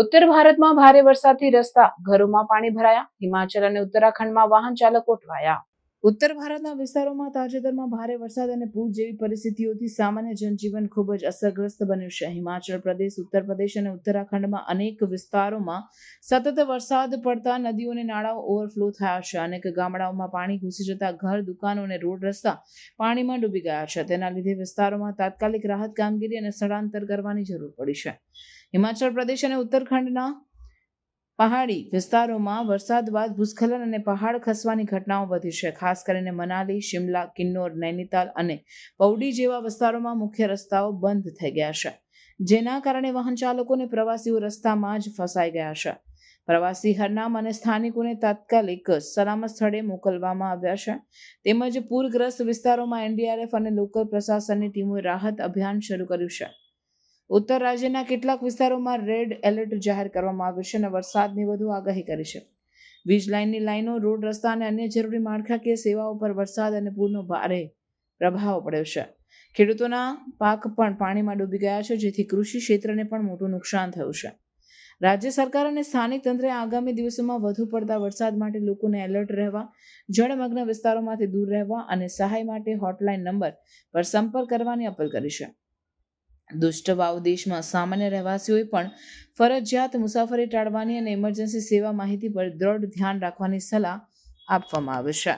ઉત્તર ભારતમાં ભારે વરસાદથી રસ્તા ઘરોમાં પાણી ભરાયા. હિમાચલ અને ઉત્તરાખંડમાં વાહન ચાલકો અટવાયા. ઉત્તર ભારતના વિસ્તારોમાં તાજેતરમાં ભારે વરસાદ અને પૂર જેવી પરિસ્થિતિઓથી સામાન્ય જનજીવન ખૂબ જ અસરગ્રસ્ત બન્યું છે. હિમાચલ પ્રદેશ, ઉત્તર પ્રદેશ અને ઉત્તરાખંડમાં અનેક વિસ્તારોમાં સતત વરસાદ પડતા નદીઓ અને નાળાઓ ઓવરફ્લો થયા છે. અનેક ગામડાઓમાં પાણી ઘૂસી જતા ઘર, દુકાનો અને રોડ રસ્તા પાણીમાં ડૂબી ગયા છે. તેના લીધે વિસ્તારોમાં તાત્કાલિક રાહત કામગીરી અને સ્થળાંતર કરવાની જરૂર પડી છે. હિમાચલ પ્રદેશ અને ઉત્તરાખંડના પહાડી વિસ્તારોમાં વરસાદ બાદ ભૂસ્ખલન અને પહાડ ખસવાની ઘટનાઓ વધી છે. ખાસ કરીને મનાલી, શિમલા, કિન્નોર, નૈનીતાલ અને પૌડી જેવા વિસ્તારોમાં મુખ્ય રસ્તાઓ બંધ થઈ ગયા છે, જેના કારણે વાહન ચાલકો અને પ્રવાસીઓ રસ્તામાં જ ફસાઈ ગયા છે. પ્રવાસી હરનામ અને સ્થાનિકોને તાત્કાલિક સલામત સ્થળે મોકલવામાં આવ્યા છે. તેમજ પૂરગ્રસ્ત વિસ્તારોમાં એનડીઆરએફ અને લોકલ પ્રશાસનની ટીમોએ રાહત અભિયાન શરૂ કર્યું છે. ઉત્તર રાજ્યના કેટલાક વિસ્તારોમાં રેડ એલર્ટ જાહેર કરવામાં આવ્યું છે અને વરસાદની વધુ આગાહી કરી છે. વીજ લાઇનની લાઇનો, રોડ, રસ્તા અને અન્ય જરૂરી માળખાકીય સેવાઓ પર વરસાદ અને પૂરનો ભારે પ્રભાવ પડ્યો છે. ખેડૂતોના પાક પણ પાણીમાં ડૂબી ગયા છે, જેથી કૃષિ ક્ષેત્રને પણ મોટું નુકસાન થયું છે. રાજ્ય સરકાર અને સ્થાનિક તંત્રે આગામી દિવસોમાં વધુ પડતા વરસાદ માટે લોકોને એલર્ટ રહેવા, જળમગ્ન વિસ્તારોમાંથી દૂર રહેવા અને સહાય માટે હોટલાઇન નંબર પર સંપર્ક કરવાની અપીલ કરી છે. દુષ્ટવાવ દેશમાં સામાન્ય રહેવાસીઓએ પણ ફરજિયાત મુસાફરી ટાળવાની અને ઇમરજન્સી સેવા માહિતી પર દ્રઢ ધ્યાન રાખવાની સલાહ આપવામાં આવી છે.